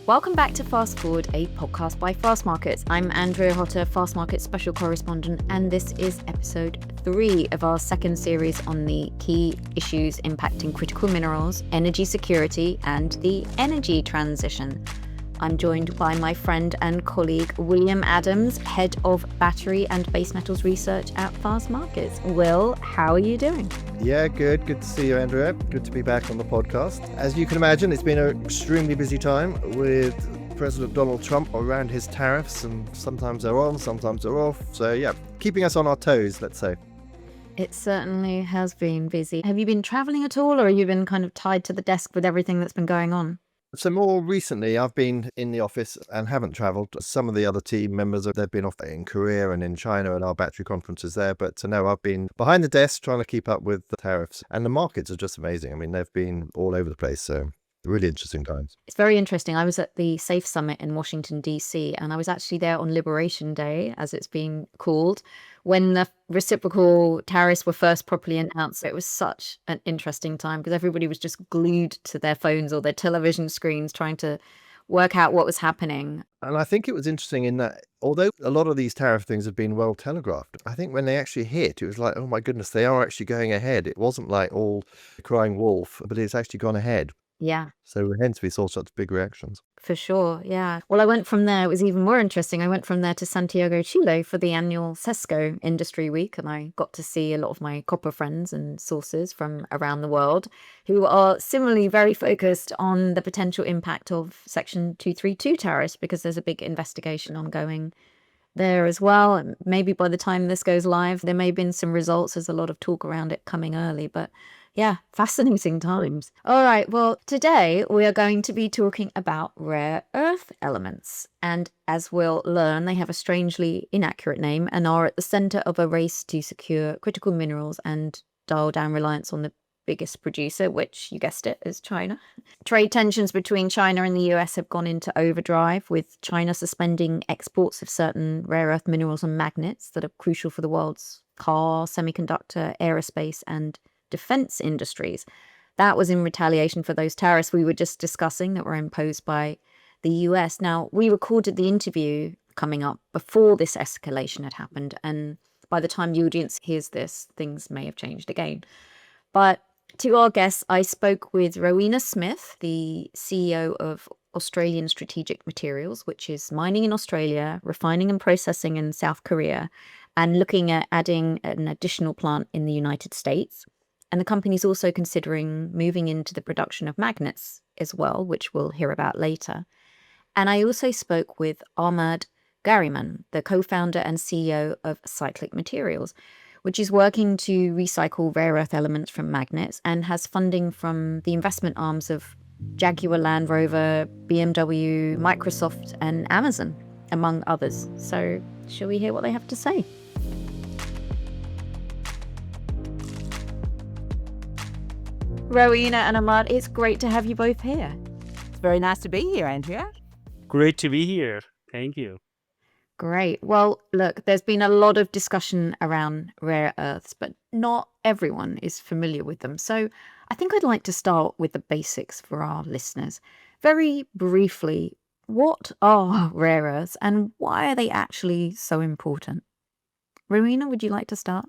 Welcome back to Fast Forward, a podcast by Fastmarkets. I'm Andrea Hotter, Fastmarkets special correspondent, and this is episode 3 of our second series on the key issues impacting critical minerals, energy security, and the energy transition. I'm joined by my friend and colleague, William Adams, Head of Battery and Base Metals Research at Fastmarkets. Will, how are you doing? Yeah, good. Good to see you, Andrea. Good to be back on the podcast. As you can imagine, it's been an extremely busy time with President Donald Trump around his tariffs, and sometimes they're on, sometimes they're off. So yeah, keeping us on our toes, let's say. It certainly has been busy. Have you been traveling at all, or have you been kind of tied to the desk with everything that's been going on? So more recently, I've been in the office and haven't travelled. Some of the other team members, they've been off in Korea and in China at our battery conferences there. But no, I've been behind the desk trying to keep up with the tariffs. And the markets are just amazing. I mean, they've been all over the place. So really interesting times. It's very interesting. I was at the SAFE Summit in Washington, D.C., and I was actually there on Liberation Day, as it's been called, when the reciprocal tariffs were first properly announced. It was such an interesting time because everybody was just glued to their phones or their television screens trying to work out what was happening. And I think it was interesting in that, although a lot of these tariff things have been well telegraphed, I think when they actually hit, it was like, oh my goodness, they are actually going ahead. It wasn't like all crying wolf, but it's actually gone ahead. Yeah, So hence we saw such big reactions. for sure. Yeah. Well, I went from there. It was even more interesting. I went from there to Santiago, Chile for the annual CESCO Industry Week, and I got to see a lot of my copper friends and sources from around the world who are similarly very focused on the potential impact of Section 232 tariffs because there's a big investigation ongoing there as well. And maybe by the time this goes live, there may have been some results. There's a lot of talk around it coming early, but yeah, fascinating times. All right, well, today we are going to be talking about rare earth elements. And as we'll learn, they have a strangely inaccurate name and are at the center of a race to secure critical minerals and dial down reliance on the biggest producer, which, you guessed it, is China. Trade tensions between China and the US have gone into overdrive, with China suspending exports of certain rare earth minerals and magnets that are crucial for the world's car, semiconductor, aerospace, and defense industries. That was in retaliation for those tariffs we were just discussing that were imposed by the US. Now, we recorded the interview coming up before this escalation had happened, and by the time the audience hears this, things may have changed again. But to our guests, I spoke with Rowena Smith, the CEO of Australian Strategic Materials, which is mining in Australia, refining and processing in South Korea, and looking at adding an additional plant in the United States. And the company's also considering moving into the production of magnets as well, which we'll hear about later. And I also spoke with Ahmad Ghahreman, the co-founder and CEO of Cyclic Materials, which is working to recycle rare earth elements from magnets and has funding from the investment arms of Jaguar Land Rover, BMW, Microsoft, and Amazon, among others. So, shall we hear what they have to say? Rowena and Ahmad, it's great to have you both here. It's very nice to be here, Andrea. Great to be here. Thank you. Great. Well, look, there's been a lot of discussion around rare earths, but not everyone is familiar with them. So I think I'd like to start with the basics for our listeners. Very briefly, what are rare earths and why are they actually so important? Rowena, would you like to start?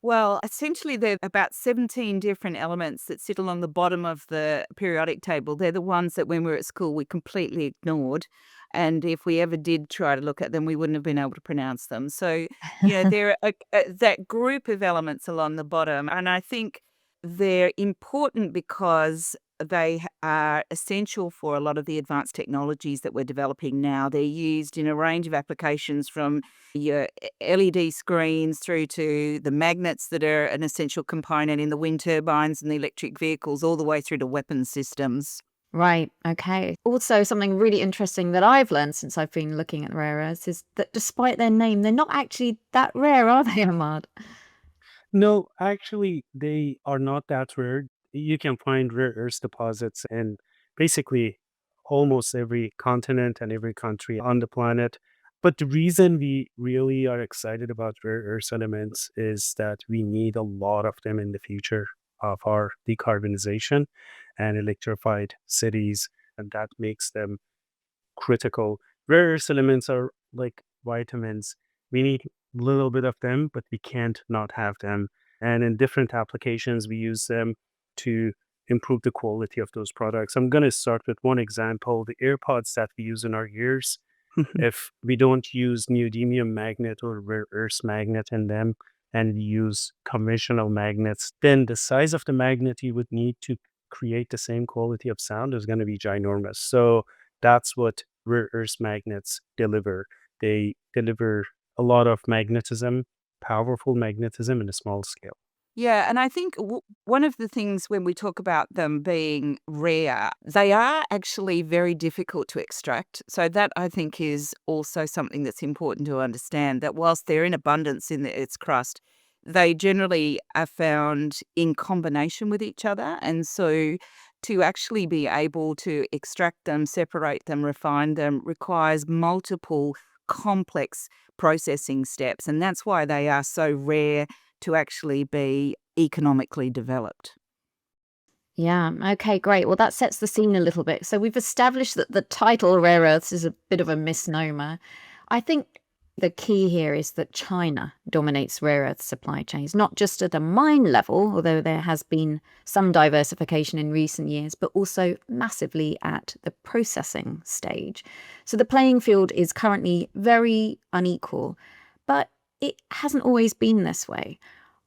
Well, essentially, there are about 17 different elements that sit along the bottom of the periodic table. They're the ones that when we were at school, we completely ignored. And if we ever did try to look at them, we wouldn't have been able to pronounce them. So, there are that group of elements along the bottom. And I think they're important because they are essential for a lot of the advanced technologies that we're developing now. They're used in a range of applications from your LED screens through to the magnets that are an essential component in the wind turbines and the electric vehicles, all the way through to weapons systems. Right. Okay. Also, something really interesting that I've learned since I've been looking at rare earths is that despite their name, they're not actually that rare, are they, Ahmad? No, actually, they are not that rare. You can find rare earth deposits in basically almost every continent and every country on the planet. But the reason we really are excited about rare earth elements is that we need a lot of them in the future of our decarbonization and electrified cities. And that makes them critical. Rare earth elements are like vitamins. We need a little bit of them, but we can't not have them. And in different applications, we use them to improve the quality of those products. I'm going to start with one example, the AirPods that we use in our ears. If we don't use neodymium magnet or rare earth magnet in them and we use conventional magnets, then the size of the magnet you would need to create the same quality of sound is going to be ginormous. So that's what rare earth magnets deliver. They deliver a lot of magnetism, powerful magnetism in a small scale. Yeah, and I think one of the things when we talk about them being rare, they are actually very difficult to extract. So that I think is also something that's important to understand, that whilst they're in abundance in its crust, they generally are found in combination with each other. And so to actually be able to extract them, separate them, refine them requires multiple complex processing steps. And that's why they are so rare to actually be economically developed. Yeah. Okay, great. Well, that sets the scene a little bit. So we've established that the title rare earths is a bit of a misnomer. I think the key here is that China dominates rare earth supply chains, not just at a mine level, although there has been some diversification in recent years, but also massively at the processing stage. So the playing field is currently very unequal, but it hasn't always been this way.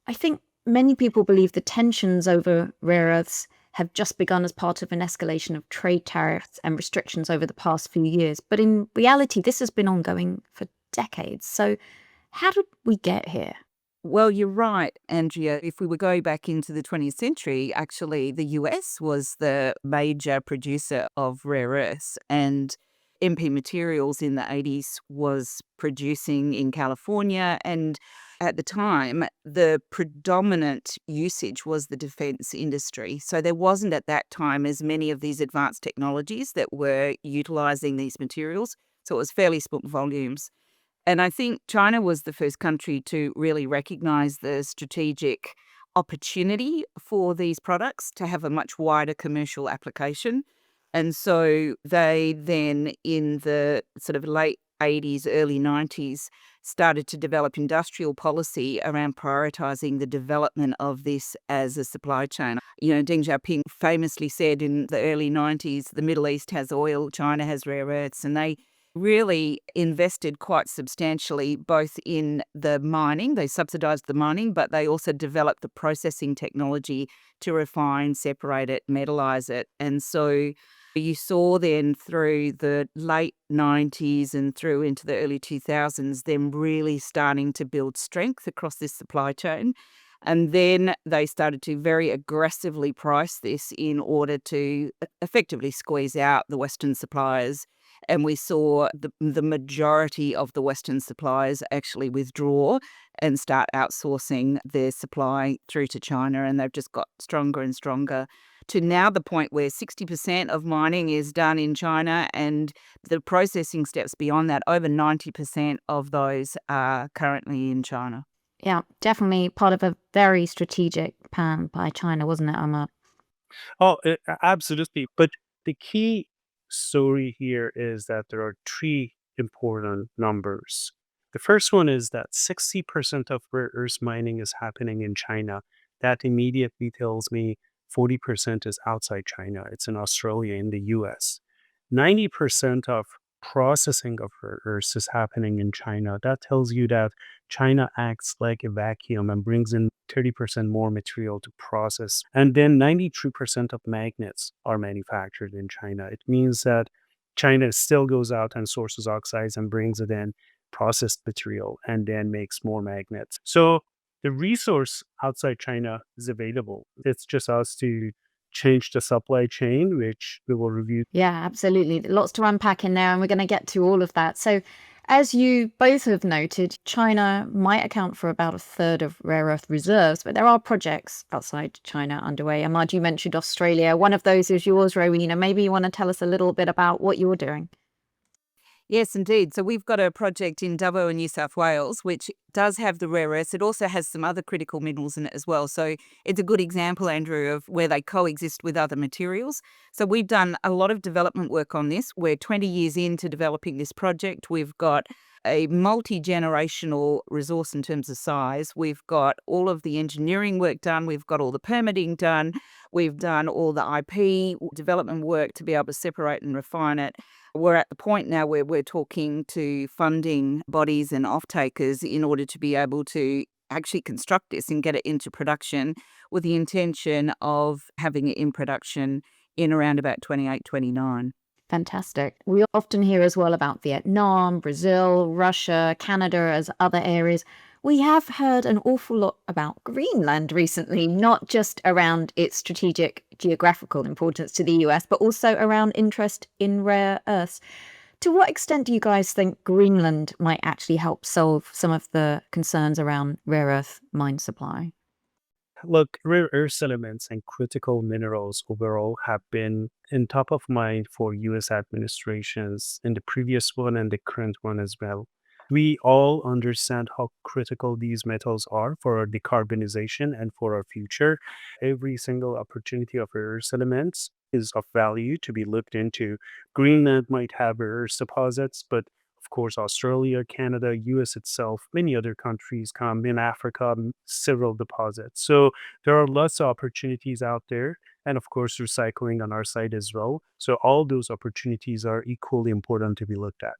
I think many people believe the tensions over rare earths have just begun as part of an escalation of trade tariffs and restrictions over the past few years. But in reality, this has been ongoing for decades. So how did we get here? Well, you're right, Andrea. If we were going back into the 20th century, actually, the US was the major producer of rare earths, and MP Materials in the 80s was producing in California. And at the time, the predominant usage was the defense industry. So there wasn't at that time as many of these advanced technologies that were utilizing these materials. So it was fairly small volumes. And I think China was the first country to really recognize the strategic opportunity for these products to have a much wider commercial application. And so they then, in the sort of late 80s, early 90s, started to develop industrial policy around prioritizing the development of this as a supply chain. You know, Deng Xiaoping famously said in the early 90s, the Middle East has oil, China has rare earths, and they really invested quite substantially both in the mining. They subsidized the mining, but they also developed the processing technology to refine, separate it, metallize it. And so you saw then through the late 90s and through into the early 2000s, them really starting to build strength across this supply chain. And then they started to very aggressively price this in order to effectively squeeze out the Western suppliers. And we saw the majority of the Western suppliers actually withdraw and start outsourcing their supply through to China. And they've just got stronger and stronger to now the point where 60% of mining is done in China, and the processing steps beyond that, over 90% of those are currently in China. Yeah, definitely part of a very strategic plan by China, wasn't it, Ahmad? Oh, absolutely. But the key story here is that there are three important numbers. The first one is that 60% of rare earth mining is happening in China. That immediately tells me 40% is outside China. It's in Australia, in the US. 90% of processing of rare earths is happening in China. That tells you that China acts like a vacuum and brings in 30% more material to process. And then 93% of magnets are manufactured in China. It means that China still goes out and sources oxides and brings it in, processed material, and then makes more magnets. So the resource outside China is available. It's just us to change the supply chain, which we will review. Yeah, absolutely. Lots to unpack in there, and we're going to get to all of that. So, as you both have noted, China might account for about a third of rare earth reserves, but there are projects outside China underway. Ahmad, you mentioned Australia. One of those is yours, Rowena. Maybe you want to tell us a little bit about what you're doing. Yes, indeed. So we've got a project in Dubbo in New South Wales, which does have the rare earths. It also has some other critical minerals in it as well. So it's a good example, Andrew, of where they coexist with other materials. So we've done a lot of development work on this. We're 20 years into developing this project. We've got a multi-generational resource in terms of size. We've got all of the engineering work done. We've got all the permitting done. We've done all the IP development work to be able to separate and refine it. We're at the point now where we're talking to funding bodies and off-takers in order to be able to actually construct this and get it into production, with the intention of having it in production in around about 28, 29. Fantastic. We often hear as well about Vietnam, Brazil, Russia, Canada as other areas. We have heard an awful lot about Greenland recently, not just around its strategic geographical importance to the US, but also around interest in rare earths. To what extent do you guys think Greenland might actually help solve some of the concerns around rare earth mine supply? Look, rare earth elements and critical minerals overall have been in top of mind for US administrations in the previous one and the current one as well. We all understand how critical these metals are for our decarbonization and for our future. Every single opportunity of rare earth elements is of value to be looked into. Greenland might have rare earth deposits, but of course, Australia, Canada, US itself, many other countries come in Africa, several deposits. So there are lots of opportunities out there, and of course, recycling on our side as well. So all those opportunities are equally important to be looked at.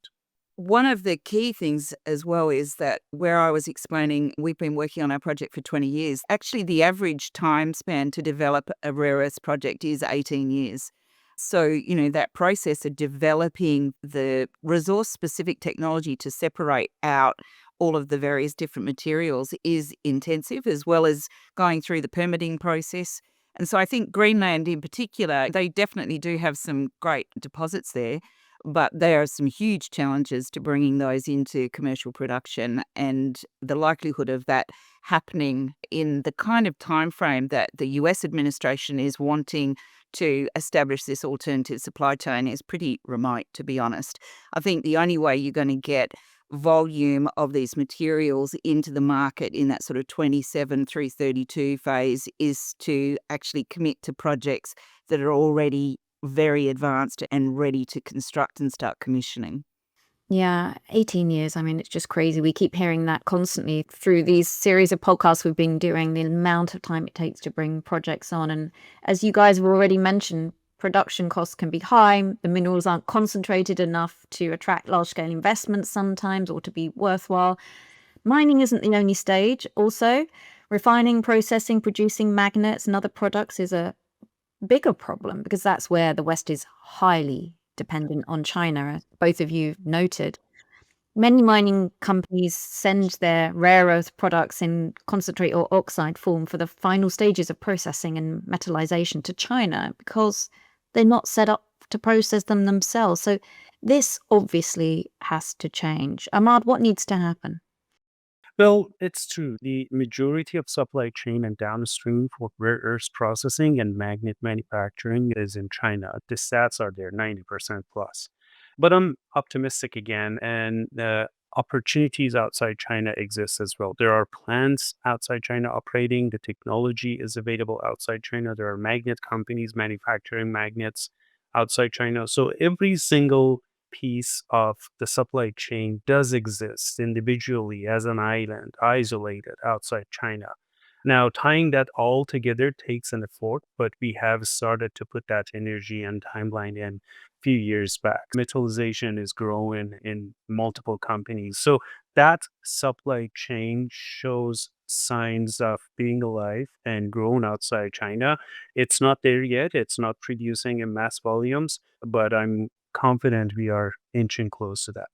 One of the key things as well is that where I was explaining we've been working on our project for 20 years, actually the average time span to develop a rare earths project is 18 years. So, that process of developing the resource-specific technology to separate out all of the various different materials is intensive, as well as going through the permitting process. And so I think Greenland in particular, they definitely do have some great deposits there, but there are some huge challenges to bringing those into commercial production, and the likelihood of that happening in the kind of timeframe that the US administration is wanting to establish this alternative supply chain is pretty remote, to be honest. I think the only way you're going to get volume of these materials into the market in that sort of 27 through 32 phase is to actually commit to projects that are already very advanced and ready to construct and start commissioning. Yeah, 18 years. I mean, it's just crazy. We keep hearing that constantly through these series of podcasts we've been doing, the amount of time it takes to bring projects on. And as you guys have already mentioned, production costs can be high. The minerals aren't concentrated enough to attract large-scale investments sometimes or to be worthwhile. Mining isn't the only stage. Also, refining, processing, producing magnets and other products is a bigger problem because that's where the West is highly dependent on China, as both of you noted. Many mining companies send their rare earth products in concentrate or oxide form for the final stages of processing and metallization to China because they're not set up to process them themselves. So this obviously has to change. Ahmad, what needs to happen? Well, it's true. The majority of supply chain and downstream for rare earths processing and magnet manufacturing is in China. The stats are there, 90% plus. But I'm optimistic again, and the opportunities outside China exist as well. There are plants outside China operating. The technology is available outside China. There are magnet companies manufacturing magnets outside China. So every single piece of the supply chain does exist individually as an island, isolated outside China. Now, tying that all together takes an effort, but we have started to put that energy and timeline in a few years back. Metallization is growing in multiple companies. So that supply chain shows signs of being alive and grown outside China. It's not there yet. It's not producing in mass volumes, but I'm confident we are inching close to that.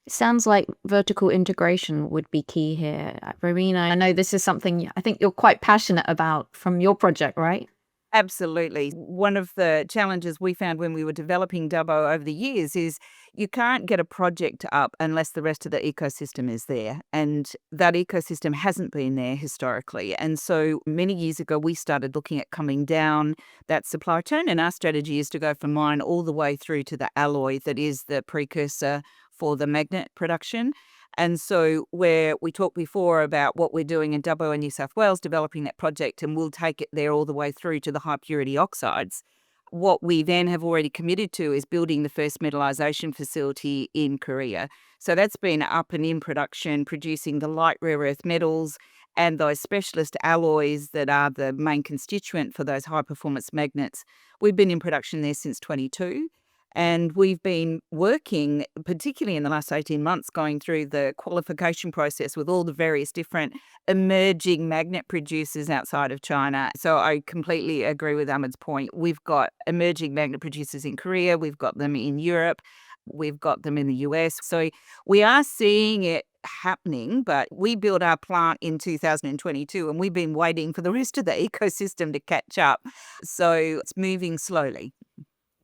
It sounds like vertical integration would be key here. Rowena, I know this is something I think you're quite passionate about from your project, right? Absolutely. One of the challenges we found when we were developing Dubbo over the years is you can't get a project up unless the rest of the ecosystem is there. And that ecosystem hasn't been there historically. And so many years ago, we started looking at coming down that supply chain. And our strategy is to go from mine all the way through to the alloy that is the precursor for the magnet production. And so where we talked before about what we're doing in Dubbo and New South Wales, developing that project, and we'll take it there all the way through to the high purity oxides. What we then have already committed to is building the first metallisation facility in Korea. So that's been up and in production, producing the light rare earth metals and those specialist alloys that are the main constituent for those high performance magnets. We've been in production there since 22. And we've been working, particularly in the last 18 months, going through the qualification process with all the various different emerging magnet producers outside of China. So I completely agree with Ahmad's point. We've got emerging magnet producers in Korea, we've got them in Europe, we've got them in the US. So we are seeing it happening, but we built our plant in 2022 and we've been waiting for the rest of the ecosystem to catch up. So it's moving slowly.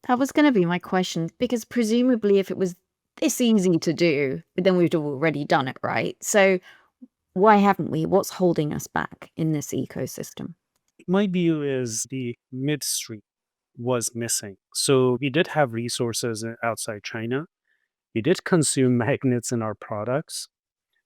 That was going to be my question, because presumably if it was this easy to do, then we'd have already done it, right? So why haven't we? What's holding us back in this ecosystem? My view is the midstream was missing. So we did have resources outside China. We did consume magnets in our products,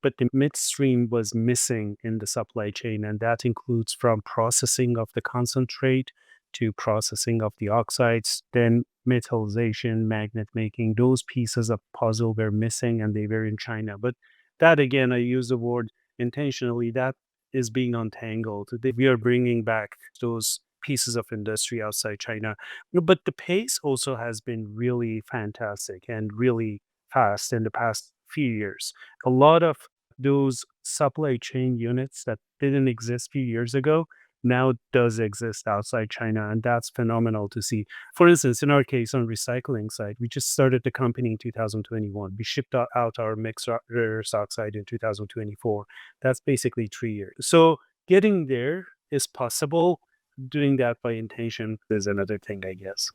but the midstream was missing in the supply chain. And that includes from processing of the concentrate to processing of the oxides, then metallization, magnet making. Those pieces of puzzle were missing and they were in China. But that, again, I use the word intentionally, that is being untangled. We are bringing back those pieces of industry outside China. But the pace also has been really fantastic and really fast in the past few years. A lot of those supply chain units that didn't exist a few years ago now does exist outside China, and that's phenomenal to see. For instance, in our case on recycling side, we just started the company in 2021. We shipped out our mixed rare earth oxide in 2024. That's basically 3 years. So getting there is possible. Doing that by intention is another thing, I guess.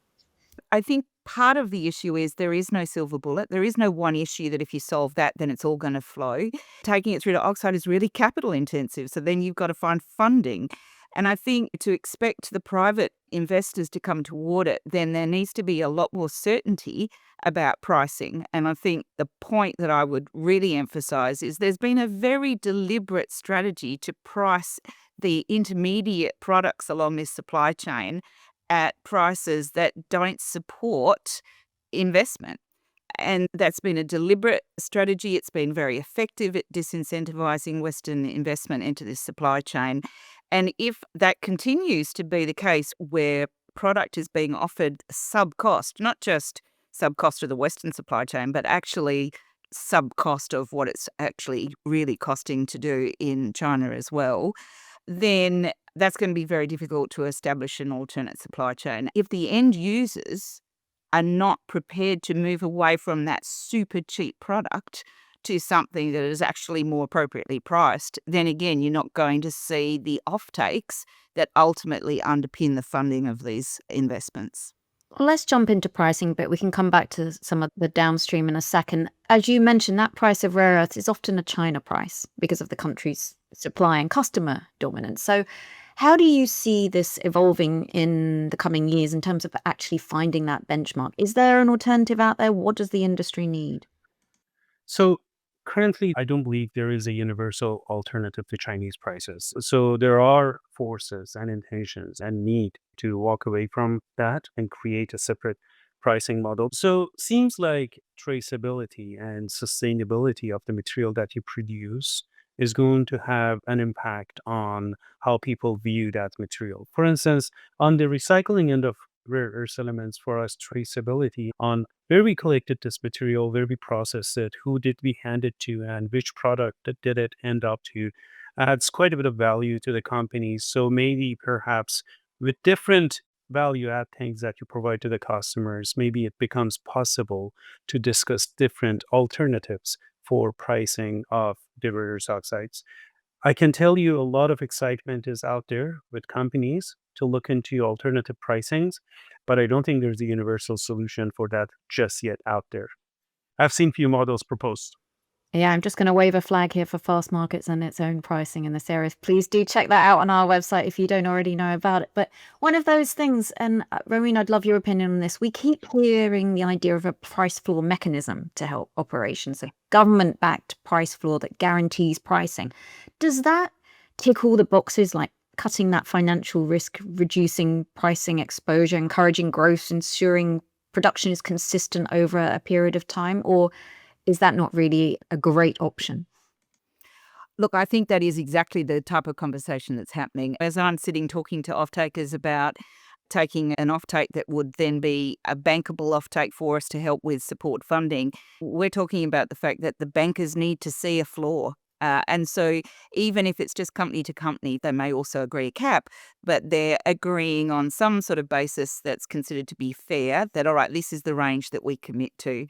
I think part of the issue is there is no silver bullet. There is no one issue that if you solve that, then it's all going to flow. Taking it through to oxide is really capital intensive. So then you've got to find funding. And I think to expect the private investors to come toward it, then there needs to be a lot more certainty about pricing. And I think the point that I would really emphasize is there's been a very deliberate strategy to price the intermediate products along this supply chain at prices that don't support investment. And that's been a deliberate strategy. It's been very effective at disincentivizing Western investment into this supply chain. And if that continues to be the case where product is being offered sub-cost, not just sub-cost of the Western supply chain, but actually sub-cost of what it's actually really costing to do in China as well, then that's going to be very difficult to establish an alternate supply chain. If the end users are not prepared to move away from that super cheap product to something that is actually more appropriately priced, then again, you're not going to see the offtakes that ultimately underpin the funding of these investments. Well, let's jump into pricing, but we can come back to some of the downstream in a second. As you mentioned, that price of rare earths is often a China price because of the country's supply and customer dominance. So how do you see this evolving in the coming years in terms of actually finding that benchmark? Is there an alternative out there? What does the industry need? So currently, I don't believe there is a universal alternative to Chinese prices. So there are forces and intentions and need to walk away from that and create a separate pricing model. So seems like traceability and sustainability of the material that you produce is going to have an impact on how people view that material. For instance, on the recycling end of rare earth elements, for us, traceability on where we collected this material, where we processed it, who did we hand it to, and which product that did it end up to, adds quite a bit of value to the company. So maybe perhaps with different value add things that you provide to the customers, maybe it becomes possible to discuss different alternatives for pricing of the rare earth oxides. I can tell you a lot of excitement is out there with companies to look into alternative pricings, but I don't think there's a universal solution for that just yet out there. I've seen few models proposed. Yeah, I'm just going to wave a flag here for Fast Markets and its own pricing in this area. Please do check that out on our website if you don't already know about it. But one of those things, and Rowena, I'd love your opinion on this. We keep hearing the idea of a price floor mechanism to help operations, a government-backed price floor that guarantees pricing. Does that tick all the boxes, like cutting that financial risk, reducing pricing exposure, encouraging growth, ensuring production is consistent over a period of time? Or is that not really a great option? Look, I think that is exactly the type of conversation that's happening. As I'm sitting talking to off-takers about taking an offtake that would then be a bankable offtake for us to help with support funding, we're talking about the fact that the bankers need to see a floor. And so even if it's just company to company, they may also agree a cap, but they're agreeing on some sort of basis that's considered to be fair, that, all right, this is the range that we commit to.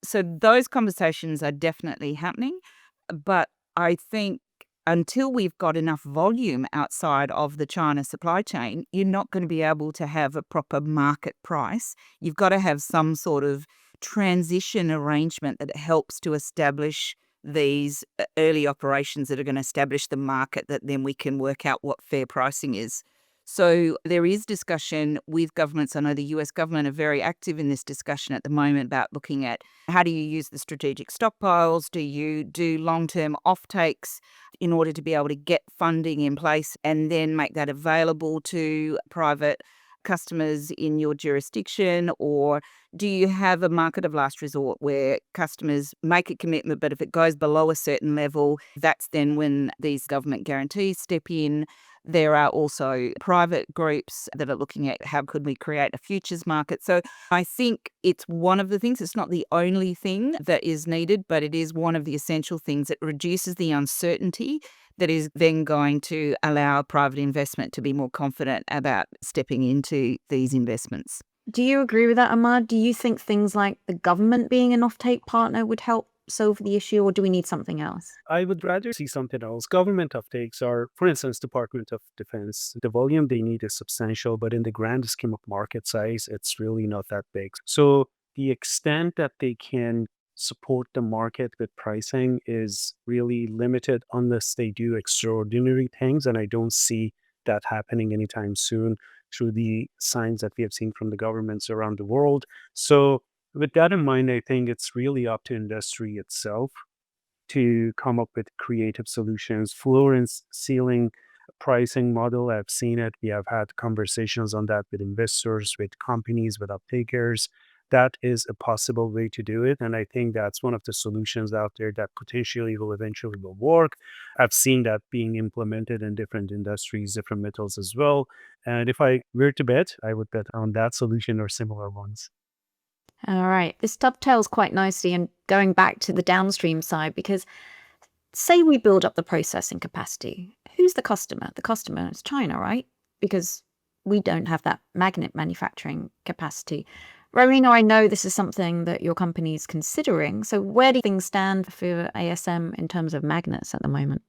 So those conversations are definitely happening. But I think until we've got enough volume outside of the China supply chain, you're not going to be able to have a proper market price. You've got to have some sort of transition arrangement that helps to establish these early operations that are going to establish the market that then we can work out what fair pricing is. So there is discussion with governments. I know the US government are very active in this discussion at the moment about looking at how do you use the strategic stockpiles? Do you do long-term offtakes in order to be able to get funding in place and then make that available to private customers in your jurisdiction? Or do you have a market of last resort where customers make a commitment, but if it goes below a certain level, that's then when these government guarantees step in? There are also private groups that are looking at how could we create a futures market. So I think it's one of the things, it's not the only thing that is needed, but it is one of the essential things that reduces the uncertainty that is then going to allow private investment to be more confident about stepping into these investments. Do you agree with that, Ahmad? Do you think things like the government being an offtake partner would help solve the issue, or do we need something else? I would rather see something else. Government offtakes are, for instance, Department of Defense. The volume they need is substantial, but in the grand scheme of market size, it's really not that big. So the extent that they can support the market with pricing is really limited unless they do extraordinary things. And I don't see that happening anytime soon through the signs that we have seen from the governments around the world. So with that in mind, I think it's really up to industry itself to come up with creative solutions. Floor and ceiling pricing model, I've seen it. We have had conversations on that with investors, with companies, with uptakers. That is a possible way to do it. And I think that's one of the solutions out there that potentially will eventually will work. I've seen that being implemented in different industries, different metals as well. And if I were to bet, I would bet on that solution or similar ones. All right. This dovetails quite nicely and going back to the downstream side, because say we build up the processing capacity. Who's the customer? The customer is China, right? Because we don't have that magnet manufacturing capacity. Rowena, I know this is something that your company is considering. So where do things stand for ASM in terms of magnets at the moment?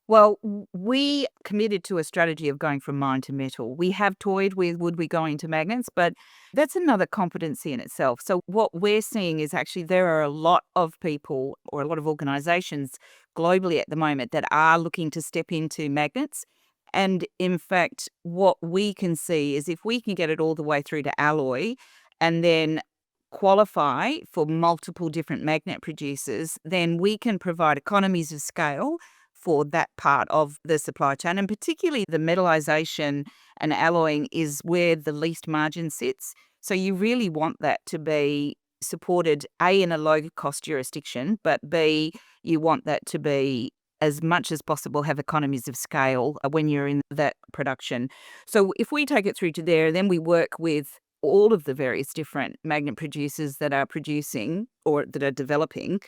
Well, we committed to a strategy of going from mine to metal. We have toyed with would we go into magnets, but that's another competency in itself. So what we're seeing is actually there are a lot of people or a lot of organizations globally at the moment that are looking to step into magnets. And in fact, what we can see is if we can get it all the way through to alloy and then qualify for multiple different magnet producers, then we can provide economies of scale for that part of the supply chain. And particularly the metallization and alloying is where the least margin sits. So you really want that to be supported, A, in a low cost jurisdiction, but B, you want that to be as much as possible have economies of scale when you're in that production. So if we take it through to there, then we work with all of the various different magnet producers that are producing or that are developing,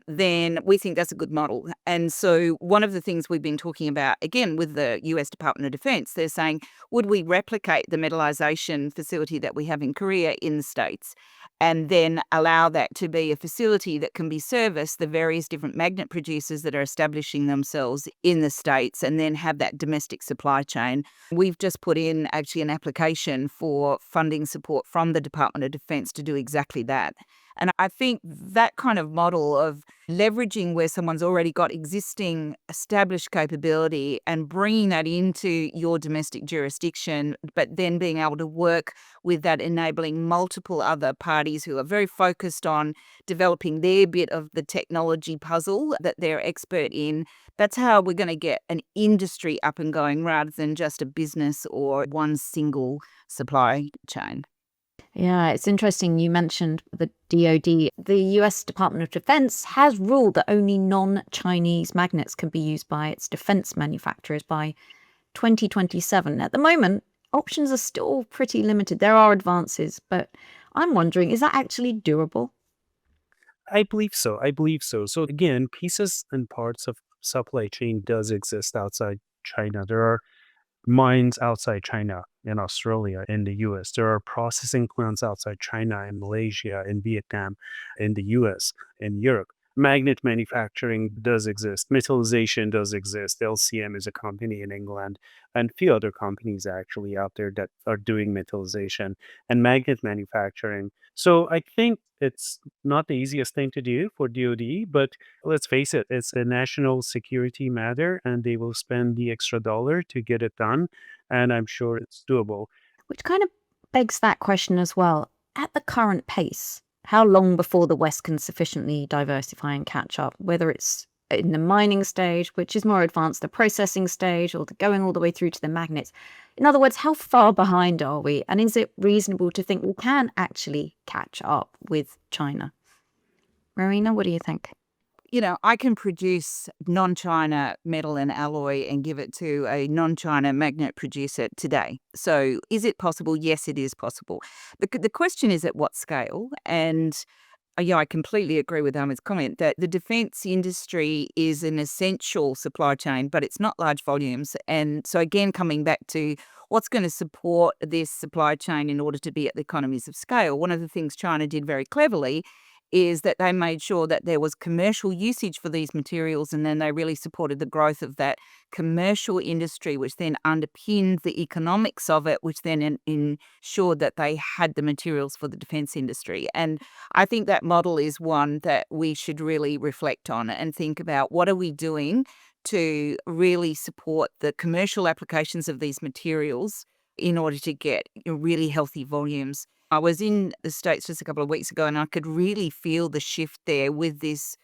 then we think that's a good model. And so one of the things we've been talking about, again, with the US Department of Defense, they're saying, would we replicate the metallization facility that we have in Korea in the States and then allow that to be a facility that can be serviced the various different magnet producers that are establishing themselves in the States and then have that domestic supply chain? We've just put in actually an application for funding support from the Department of Defense to do exactly that. And I think that kind of model of leveraging where someone's already got existing established capability and bringing that into your domestic jurisdiction, but then being able to work with that, enabling multiple other parties who are very focused on developing their bit of the technology puzzle that they're expert in. That's how we're going to get an industry up and going rather than just a business or one single supply chain. Yeah, it's interesting you mentioned the DoD. The US Department of Defense has ruled that only non-Chinese magnets can be used by its defense manufacturers by 2027. At the moment, options are still pretty limited. There are advances, but I'm wondering, is that actually doable? I believe so. I believe so. So again, pieces and parts of supply chain does exist outside China. There are mines outside China, in Australia, in the US. There are processing plants outside China, in Malaysia, in Vietnam, in the US, in Europe. Magnet manufacturing does exist. Metallization does exist. LCM is a company in England, and a few other companies actually out there that are doing metallization and magnet manufacturing. So I think it's not the easiest thing to do for DoD, but let's face it, it's a national security matter, and they will spend the extra dollar to get it done. And I'm sure it's doable. Which kind of begs that question as well. At the current pace, how long before the West can sufficiently diversify and catch up, whether it's in the mining stage, which is more advanced, the processing stage, or the going all the way through to the magnets? In other words, how far behind are we? And is it reasonable to think we can actually catch up with China? Rowena, what do you think? I can produce non-China metal and alloy and give it to a non-China magnet producer today. So is it possible? Yes, it is possible. The question is at what scale? And I completely agree with Ahmed's comment that the defence industry is an essential supply chain, but it's not large volumes. And so again, coming back to what's going to support this supply chain in order to be at the economies of scale, one of the things China did very cleverly is that they made sure that there was commercial usage for these materials, and then they really supported the growth of that commercial industry, which then underpinned the economics of it, which then ensured that they had the materials for the defence industry. And I think that model is one that we should really reflect on and think about what are we doing to really support the commercial applications of these materials in order to get really healthy volumes. I was in the States just a couple of weeks ago and I could really feel the shift there with this.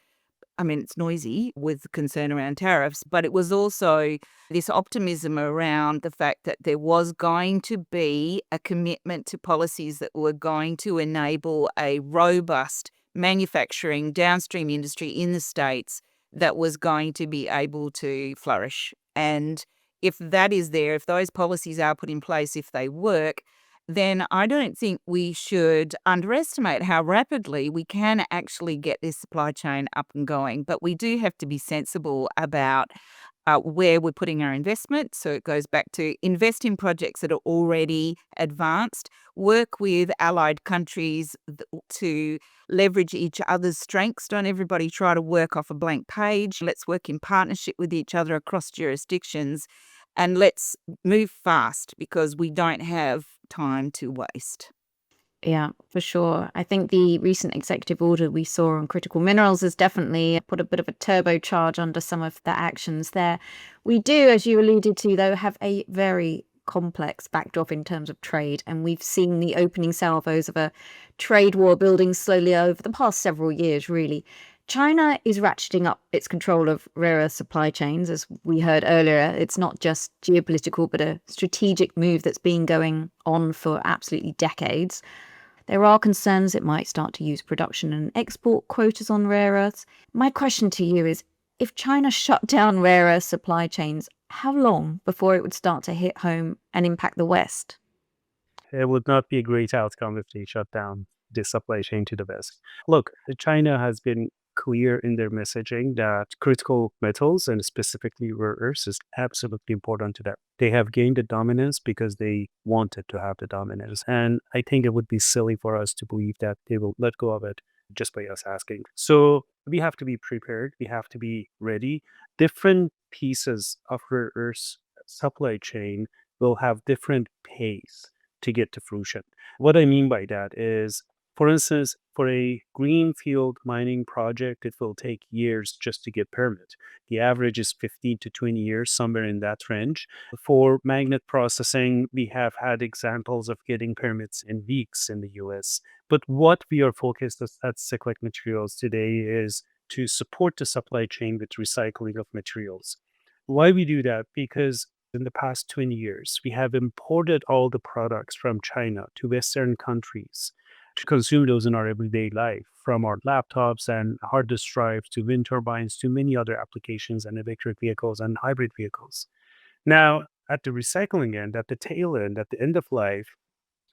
I mean, it's noisy with concern around tariffs, but it was also this optimism around the fact that there was going to be a commitment to policies that were going to enable a robust manufacturing downstream industry in the States that was going to be able to flourish. And if that is there, if those policies are put in place, if they work, then I don't think we should underestimate how rapidly we can actually get this supply chain up and going. But we do have to be sensible about where we're putting our investment. So it goes back to invest in projects that are already advanced, work with allied countries to leverage each other's strengths. Don't everybody try to work off a blank page. Let's work in partnership with each other across jurisdictions. And let's move fast because we don't have time to waste. Yeah, for sure. I think the recent executive order we saw on critical minerals has definitely put a bit of a turbocharge under some of the actions there. We do, as you alluded to, though, have a very complex backdrop in terms of trade, and we've seen the opening salvos of a trade war building slowly over the past several years, really. China is ratcheting up its control of rare earth supply chains, as we heard earlier. It's not just geopolitical, but a strategic move that's been going on for absolutely decades. There are concerns it might start to use production and export quotas on rare earths. My question to you is, if China shut down rare earth supply chains, how long before it would start to hit home and impact the West? It would not be a great outcome if they shut down the supply chain to the West. Look, China has been clear in their messaging that critical metals and specifically rare earths is absolutely important to them. They have gained the dominance because they wanted to have the dominance. And I think it would be silly for us to believe that they will let go of it just by us asking. So we have to be prepared. We have to be ready. Different pieces of rare earths supply chain will have different pace to get to fruition. What I mean by that is For instance, for a greenfield mining project, it will take years just to get permit. The average is 15 to 20 years, somewhere in that range. For magnet processing, we have had examples of getting permits in weeks in the US. But what we are focused at Cyclic Materials today is to support the supply chain with recycling of materials. Why we do that? Because in the past 20 years, we have imported all the products from China to Western countries to consume those in our everyday life, from our laptops and hard disk drives to wind turbines to many other applications and electric vehicles and hybrid vehicles. Now, at the recycling end, at the tail end, at the end of life,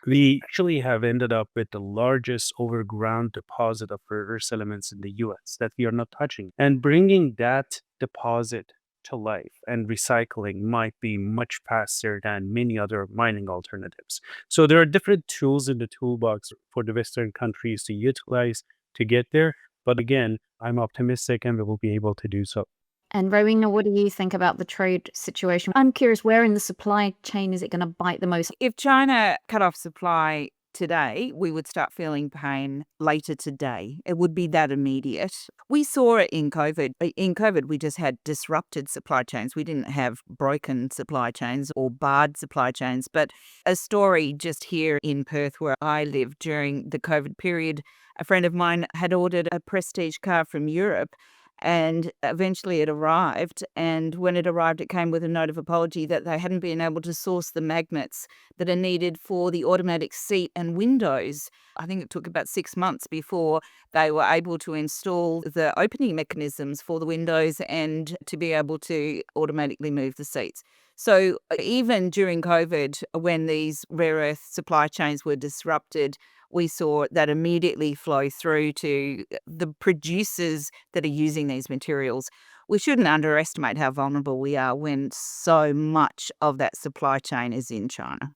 we actually have ended up with the largest overground deposit of rare earth elements in the US that we are not touching. And bringing that deposit to life and recycling might be much faster than many other mining alternatives. So there are different tools in the toolbox for the Western countries to utilize to get there. But again, I'm optimistic and we will be able to do so. And Rowena, what do you think about the trade situation? I'm curious, where in the supply chain is it going to bite the most? If China cut off supply today, we would start feeling pain later today. It would be that immediate. We saw it in COVID. In COVID, we just had disrupted supply chains. We didn't have broken supply chains or barred supply chains. But a story just here in Perth, where I lived during the COVID period, a friend of mine had ordered a prestige car from Europe. And eventually it arrived. And when it arrived, it came with a note of apology that they hadn't been able to source the magnets that are needed for the automatic seat and windows. I think it took about 6 months before they were able to install the opening mechanisms for the windows and to be able to automatically move the seats. So even during COVID, when these rare earth supply chains were disrupted, we saw that immediately flow through to the producers that are using these materials. We shouldn't underestimate how vulnerable we are when so much of that supply chain is in China.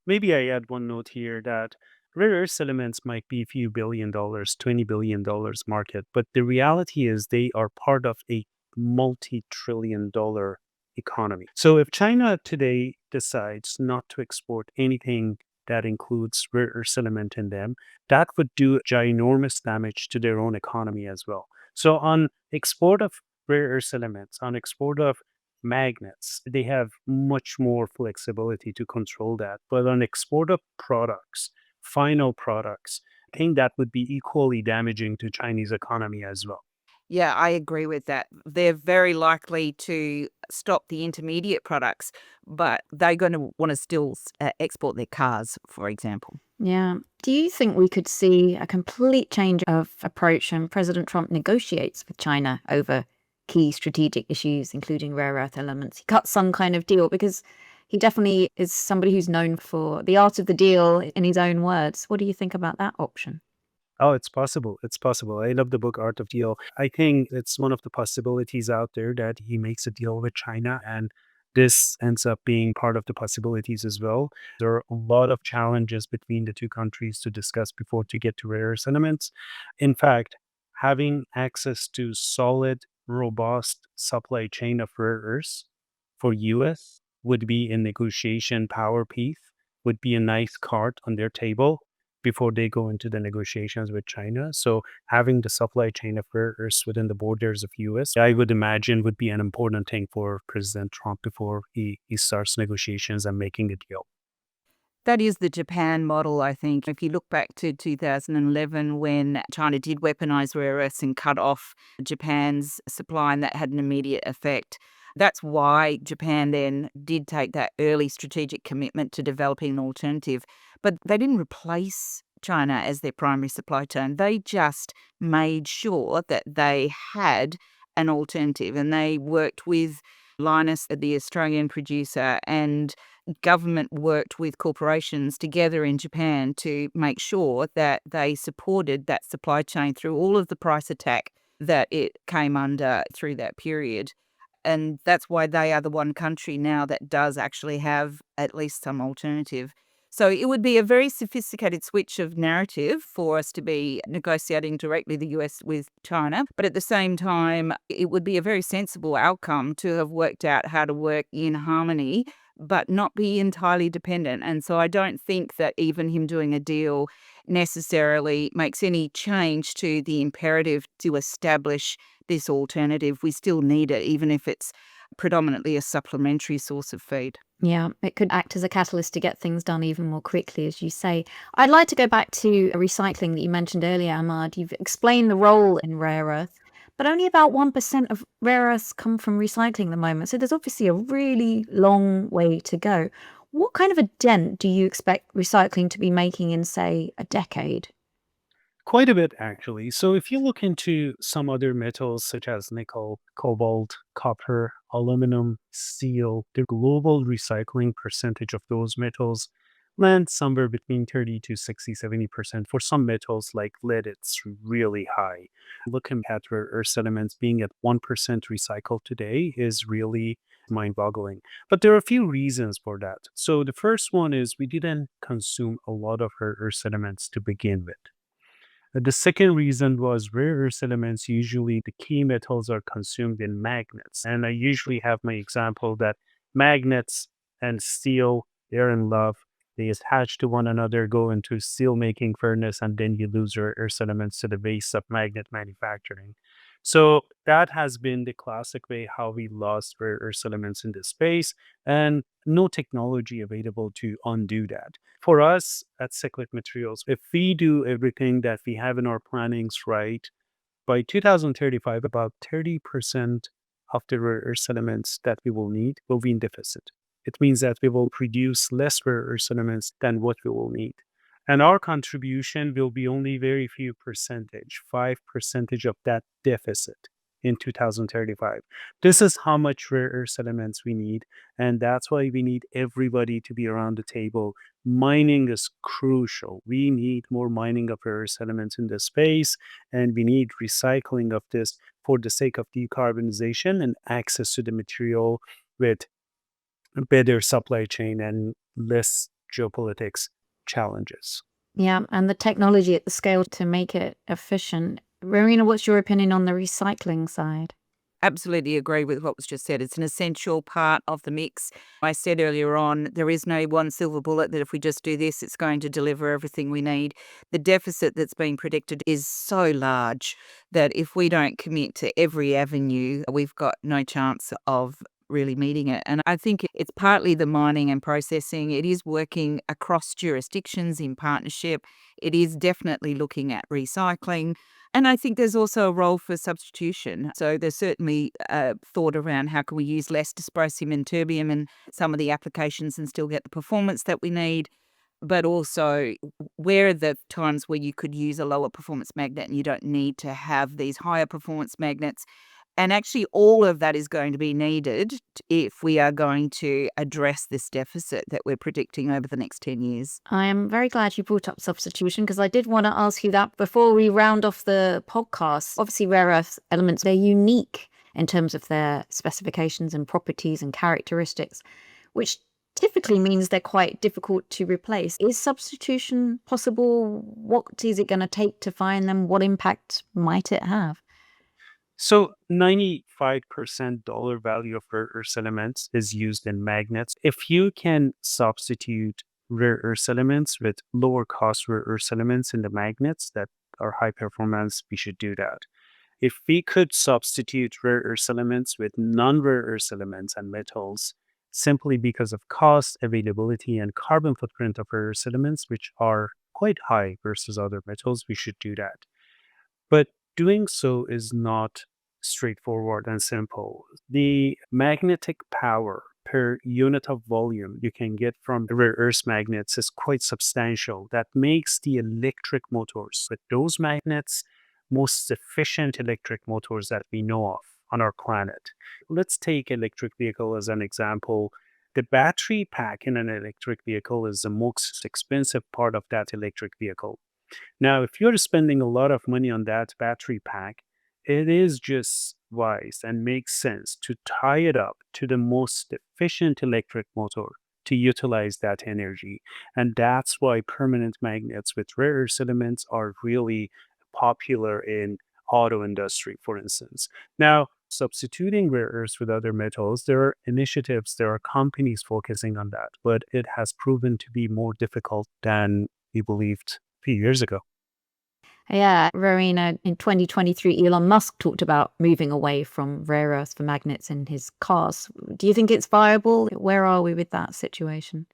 Maybe I add one note here that rare earth elements might be a few $1 billion, $20 billion market, but the reality is they are part of a multi-trillion-dollar economy. So if China today decides not to export anything that includes rare earth element in them, that would do ginormous damage to their own economy as well. So on export of rare earth elements, on export of magnets, they have much more flexibility to control that. But on export of products, final products, I think that would be equally damaging to Chinese economy as well. Yeah, I agree with that. They're very likely to stop the intermediate products, but they're going to want to still export their cars, for example. Yeah. Do you think we could see a complete change of approach and President Trump negotiates with China over key strategic issues, including rare earth elements? He cuts some kind of deal because he definitely is somebody who's known for the art of the deal in his own words. What do you think about that option? Oh, it's possible. It's possible. I love the book Art of Deal. I think it's one of the possibilities out there that he makes a deal with China, and this ends up being part of the possibilities as well. There are a lot of challenges between the two countries to discuss before to get to rare earth elements. In fact, having access to solid, robust supply chain of rare earths for US would be a negotiation power piece, would be a nice card on their table before they go into the negotiations with China. So having the supply chain of rare earths within the borders of US, I would imagine would be an important thing for President Trump before he starts negotiations and making a deal. That is the Japan model, I think. If you look back to 2011, when China did weaponize rare earths and cut off Japan's supply, and that had an immediate effect. That's why Japan then did take that early strategic commitment to developing an alternative. But they didn't replace China as their primary supply chain. They just made sure that they had an alternative, and they worked with Lynas, the Australian producer, and government worked with corporations together in Japan to make sure that they supported that supply chain through all of the price attack that it came under through that period. And that's why they are the one country now that does actually have at least some alternative. So it would be a very sophisticated switch of narrative for us to be negotiating directly the US with China. But at the same time, it would be a very sensible outcome to have worked out how to work in harmony, but not be entirely dependent. And so I don't think that even him doing a deal necessarily makes any change to the imperative to establish this alternative. We still need it, even if it's predominantly a supplementary source of feed. Yeah, it could act as a catalyst to get things done even more quickly, as you say. I'd like to go back to recycling that you mentioned earlier, Ahmad. You've explained the role in rare earth, but only about 1% of rare earths come from recycling at the moment. So there's obviously a really long way to go. What kind of a dent do you expect recycling to be making in, say, a decade? Quite a bit, actually. So, if you look into some other metals such as nickel, cobalt, copper, aluminum, steel, the global recycling percentage of those metals lands somewhere between 30 to 60, 70%. For some metals like lead, it's really high. Looking at rare earth elements being at 1% recycled today is really mind boggling. But there are a few reasons for that. So, the first one is we didn't consume a lot of rare earth elements to begin with. The second reason was rare earth elements, usually the key metals are consumed in magnets. And I usually have my example that magnets and steel, they're in love. They attach to one another, go into steel making furnace, and then you lose rare earth elements to the waste of magnet manufacturing. So that has been the classic way how we lost rare earth elements in this space, and no technology available to undo that. For us at Cyclic Materials, if we do everything that we have in our plannings right, by 2035, about 30% of the rare earth elements that we will need will be in deficit. It means that we will produce less rare earth elements than what we will need. And our contribution will be only very few percentage, 5% of that deficit in 2035. This is how much rare earth elements we need. And that's why we need everybody to be around the table. Mining is crucial. We need more mining of rare earth elements in this space, and we need recycling of this for the sake of decarbonization and access to the material with better supply chain and less geopolitics challenges. Yeah, and the technology at the scale to make it efficient. Rowena, what's your opinion on the recycling side? Absolutely agree with what was just said. It's an essential part of the mix. I said earlier on, there is no one silver bullet that if we just do this, it's going to deliver everything we need. The deficit that's being predicted is so large that if we don't commit to every avenue, we've got no chance of really meeting it. And I think it's partly the mining and processing. It is working across jurisdictions in partnership. It is definitely looking at recycling. And I think there's also a role for substitution. So there's certainly thought around how can we use less dysprosium and terbium in some of the applications and still get the performance that we need. But also, where are the times where you could use a lower performance magnet and you don't need to have these higher performance magnets? And actually, all of that is going to be needed if we are going to address this deficit that we're predicting over the next 10 years. I am very glad you brought up substitution because I did want to ask you that before we round off the podcast. Obviously, rare earth elements, they're unique in terms of their specifications and properties and characteristics, which typically means they're quite difficult to replace. Is substitution possible? What is it going to take to find them? What impact might it have? So 95% dollar value of rare earth elements is used in magnets. If you can substitute rare earth elements with lower cost rare earth elements in the magnets that are high performance, we should do that. If we could substitute rare earth elements with non-rare earth elements and metals simply because of cost, availability, and carbon footprint of rare earth elements, which are quite high versus other metals, we should do that. But doing so is not straightforward and simple. The magnetic power per unit of volume you can get from rare earth magnets is quite substantial. That makes the electric motors with those magnets most efficient electric motors that we know of on our planet. Let's take electric vehicle as an example. The battery pack in an electric vehicle is the most expensive part of that electric vehicle. Now, if you're spending a lot of money on that battery pack, it is just wise and makes sense to tie it up to the most efficient electric motor to utilize that energy. And that's why permanent magnets with rare earth elements are really popular in auto industry, for instance. Now, substituting rare earths with other metals, there are initiatives, there are companies focusing on that, but it has proven to be more difficult than we believed few years ago. Yeah, Rowena, in 2023, Elon Musk talked about moving away from rare earths for magnets in his cars. Do you think it's viable? Where are we with that situation?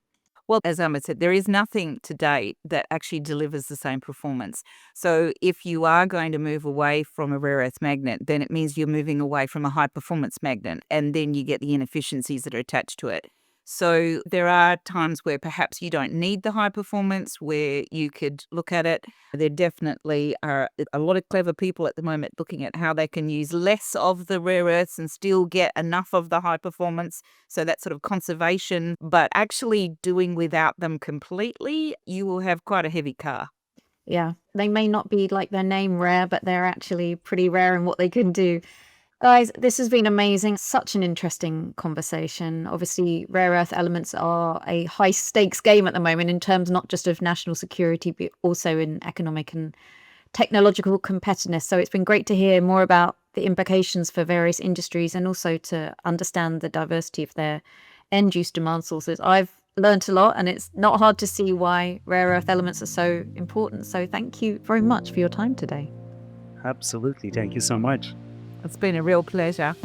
Well, as Ahmed said, there is nothing to date that actually delivers the same performance. So if you are going to move away from a rare earth magnet, then it means you're moving away from a high performance magnet, and then you get the inefficiencies that are attached to it. So there are times where perhaps you don't need the high performance, where you could look at it. There definitely are a lot of clever people at the moment looking at how they can use less of the rare earths and still get enough of the high performance. So that sort of conservation, but actually doing without them completely, you will have quite a heavy car. Yeah, they may not be like their name rare, but they're actually pretty rare in what they can do. Guys, this has been amazing. Such an interesting conversation. Obviously, rare earth elements are a high stakes game at the moment in terms not just of national security, but also in economic and technological competitiveness. So it's been great to hear more about the implications for various industries and also to understand the diversity of their end use demand sources. I've learnt a lot, and it's not hard to see why rare earth elements are so important. So thank you very much for your time today. Absolutely. Thank you so much. It's been a real pleasure.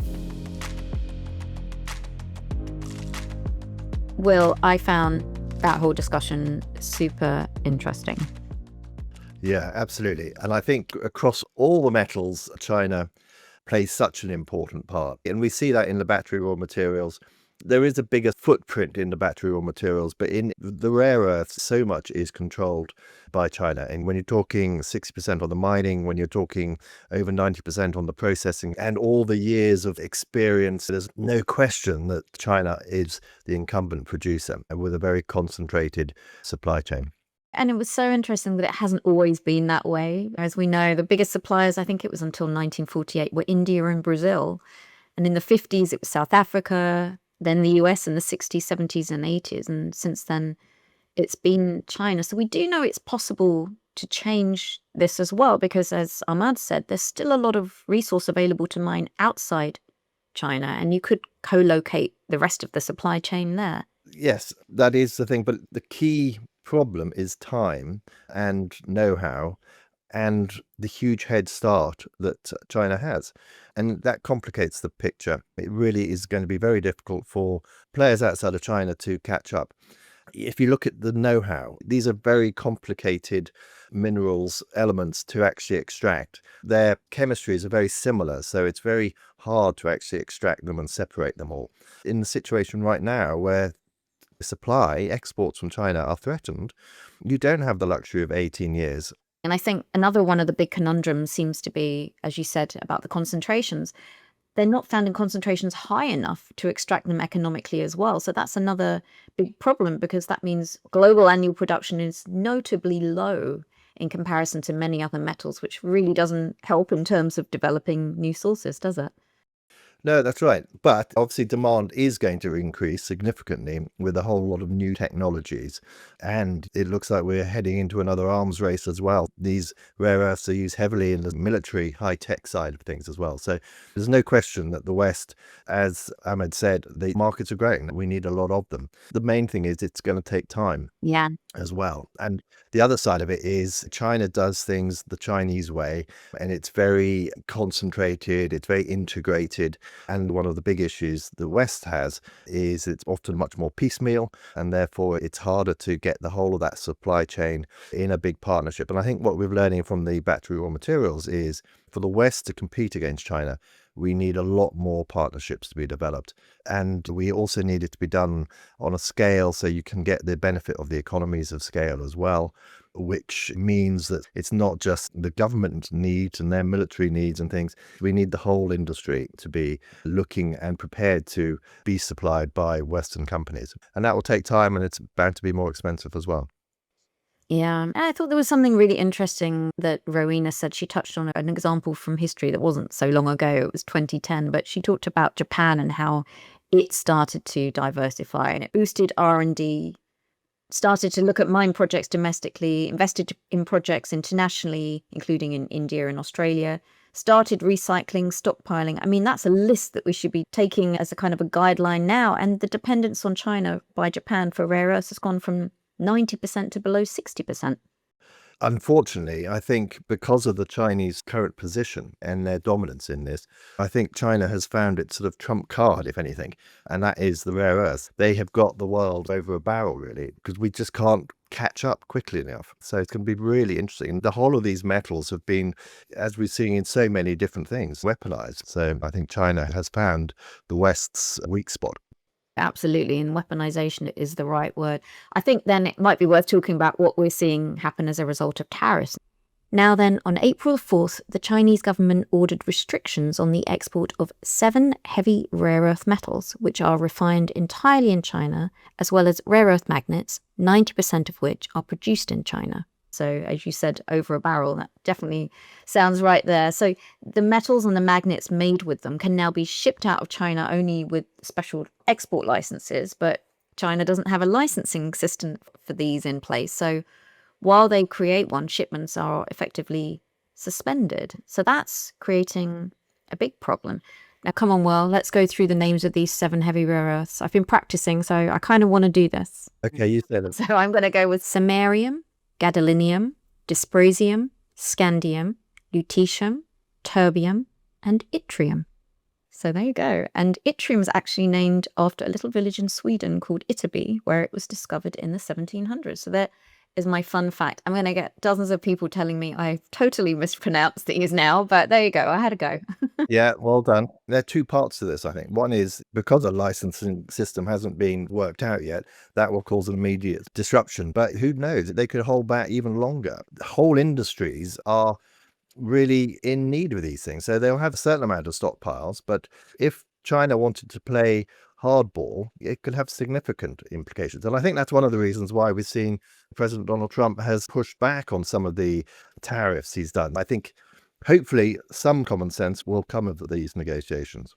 Will, I found that whole discussion super interesting. Yeah, absolutely. And I think across all the metals, China plays such an important part. And we see that in the battery raw materials. There is a bigger footprint in the battery raw materials, but in the rare earths, so much is controlled by China. And when you're talking 60% on the mining, when you're talking over 90% on the processing, and all the years of experience, there's no question that China is the incumbent producer and with a very concentrated supply chain. And it was so interesting that it hasn't always been that way. As we know, the biggest suppliers, I think it was until 1948, were India and Brazil. And in the 50s, it was South Africa, then the US in the 60s, 70s, and 80s. And since then, it's been China. So we do know it's possible to change this as well, because as Ahmad said, there's still a lot of resource available to mine outside China, and you could co-locate the rest of the supply chain there. Yes, that is the thing. But the key problem is time and know-how and the huge head start that China has. And that complicates the picture. It really is going to be very difficult for players outside of China to catch up. If you look at the know-how, these are very complicated minerals, elements to actually extract. Their chemistries are very similar, so it's very hard to actually extract them and separate them all. In the situation right now where supply, exports from China are threatened, you don't have the luxury of 18 years. And I think another one of the big conundrums seems to be, as you said, about the concentrations. They're not found in concentrations high enough to extract them economically as well. So that's another big problem, because that means global annual production is notably low in comparison to many other metals, which really doesn't help in terms of developing new sources, does it? No, that's right. But obviously demand is going to increase significantly with a whole lot of new technologies. And it looks like we're heading into another arms race as well. These rare earths are used heavily in the military high-tech side of things as well. So there's no question that the West, as Ahmed said, the markets are growing. We need a lot of them. The main thing is it's going to take time. Yeah. As well. And the other side of it is China does things the Chinese way, and it's very concentrated, it's very integrated. And one of the big issues the West has is it's often much more piecemeal, and therefore it's harder to get the whole of that supply chain in a big partnership. And I think what we're learning from the battery raw materials is for the West to compete against China, we need a lot more partnerships to be developed. And we also need it to be done on a scale so you can get the benefit of the economies of scale as well, which means that it's not just the government needs and their military needs and things. We need the whole industry to be looking and prepared to be supplied by Western companies. And that will take time, and it's bound to be more expensive as well. Yeah, and I thought there was something really interesting that Rowena said. She touched on an example from history that wasn't so long ago. It was 2010, but she talked about Japan and how it started to diversify, and it boosted R&D, started to look at mine projects domestically, invested in projects internationally, including in India and Australia, started recycling, stockpiling. I mean, that's a list that we should be taking as a kind of a guideline now. And the dependence on China by Japan for rare earths has gone from 90% to below 60%. Unfortunately, I think because of the Chinese current position and their dominance in this, I think China has found its sort of trump card, if anything, and that is the rare earths. They have got the world over a barrel, really, because we just can't catch up quickly enough. So it's going to be really interesting. And the whole of these metals have been, as we're seeing in so many different things, weaponized. So I think China has found the West's weak spot. Absolutely, and weaponization is the right word. I think then it might be worth talking about what we're seeing happen as a result of tariffs. Now then, on April 4th, the Chinese government ordered restrictions on the export of 7 heavy rare earth metals, which are refined entirely in China, as well as rare earth magnets, 90% of which are produced in China. So, as you said, over a barrel, that definitely sounds right there. So the metals and the magnets made with them can now be shipped out of China only with special export licenses, but China doesn't have a licensing system for these in place. So while they create one, shipments are effectively suspended. So that's creating a big problem. Now, come on, Will, let's go through the names of these 7 heavy rare earths. I've been practicing, so I kind of want to do this. Okay, you said it. So I'm going to go with samarium, gadolinium, dysprosium, scandium, lutetium, terbium, and yttrium. So there you go. And yttrium is actually named after a little village in Sweden called Ytterby, where it was discovered in the 1700s. So there is my fun fact. I'm going to get dozens of people telling me I totally mispronounced these now, but there you go. I had a go. Yeah, well done. There are 2 parts to this, I think. One is because a licensing system hasn't been worked out yet, that will cause an immediate disruption. But who knows? They could hold back even longer. Whole industries are really in need of these things. So they'll have a certain amount of stockpiles. But if China wanted to play hardball, it could have significant implications. And I think that's one of the reasons why we're seeing President Donald Trump has pushed back on some of the tariffs he's done. I think hopefully some common sense will come of these negotiations.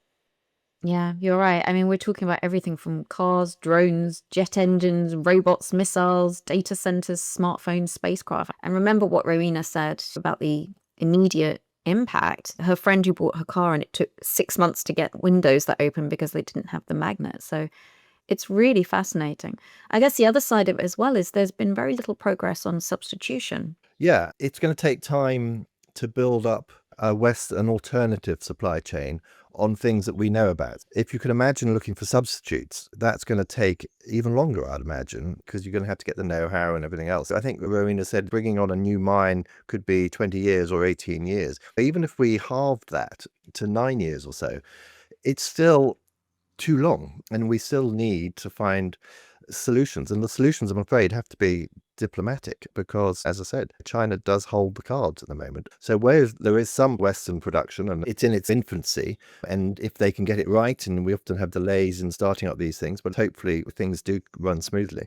Yeah, you're right. I mean, we're talking about everything from cars, drones, jet engines, robots, missiles, data centers, smartphones, spacecraft. And remember what Rowena said about the immediate impact. Her friend who bought her car, and it took 6 months to get windows that open because they didn't have the magnet. So it's really fascinating. I guess the other side of it as well is there's been very little progress on substitution. Yeah, it's going to take time to build up an alternative supply chain on things that we know about. If you can imagine looking for substitutes, that's going to take even longer, I'd imagine, because you're going to have to get the know-how and everything else. I think Rowena said bringing on a new mine could be 20 years or 18 years. Even if we halved that to 9 years or so, it's still too long, and we still need to find solutions. And the solutions, I'm afraid, have to be diplomatic because, as I said, China does hold the cards at the moment. So where there is some Western production and it's in its infancy, and if they can get it right, and we often have delays in starting up these things, but hopefully things do run smoothly.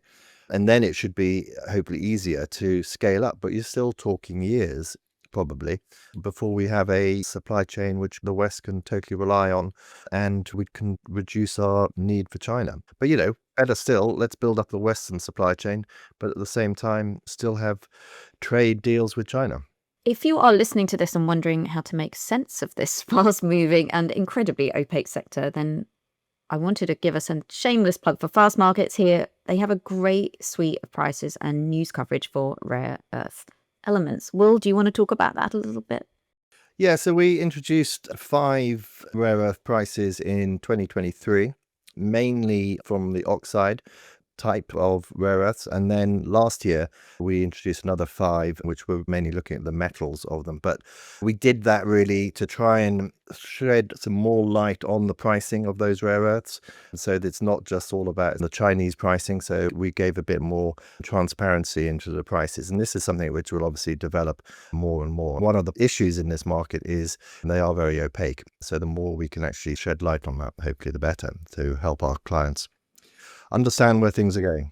And then it should be hopefully easier to scale up, but you're still talking years probably before we have a supply chain which the West can totally rely on, and we can reduce our need for China. But better still, let's build up the Western supply chain, but at the same time still have trade deals with China. If you are listening to this and wondering how to make sense of this fast-moving and incredibly opaque sector, then I wanted to give us a shameless plug for Fast Markets here. They have a great suite of prices and news coverage for rare earth elements. Will, do you want to talk about that a little bit? Yeah, so we introduced 5 rare earth prices in 2023, mainly from the oxide type of rare earths. And then last year, we introduced another 5, which were mainly looking at the metals of them. But we did that really to try and shed some more light on the pricing of those rare earths. So that it's not just all about the Chinese pricing. So we gave a bit more transparency into the prices. And this is something which will obviously develop more and more. One of the issues in this market is they are very opaque. So the more we can actually shed light on that, hopefully the better, to help our clients understand where things are going.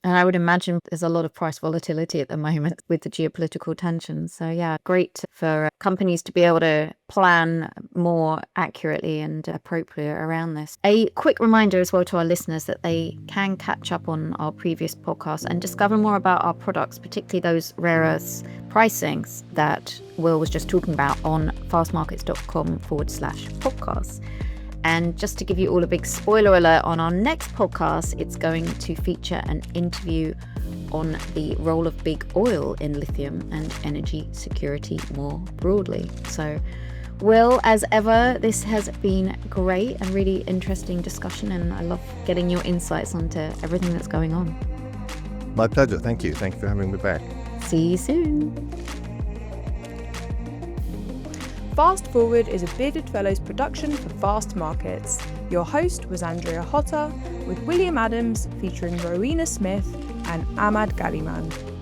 And I would imagine there's a lot of price volatility at the moment with the geopolitical tensions. So yeah, great for companies to be able to plan more accurately and appropriate around this. A quick reminder as well to our listeners that they can catch up on our previous podcasts and discover more about our products, particularly those rare earths pricings that Will was just talking about on fastmarkets.com/podcasts. And just to give you all a big spoiler alert, on our next podcast, it's going to feature an interview on the role of big oil in lithium and energy security more broadly. So, Will, as ever, this has been great and really interesting discussion, and I love getting your insights onto everything that's going on. My pleasure. Thank you. Thank you for having me back. See you soon. Fast Forward is a Bearded Fellows production for Fast Markets. Your host was Andrea Hotter, with William Adams featuring Rowena Smith and Ahmad Ghahreman.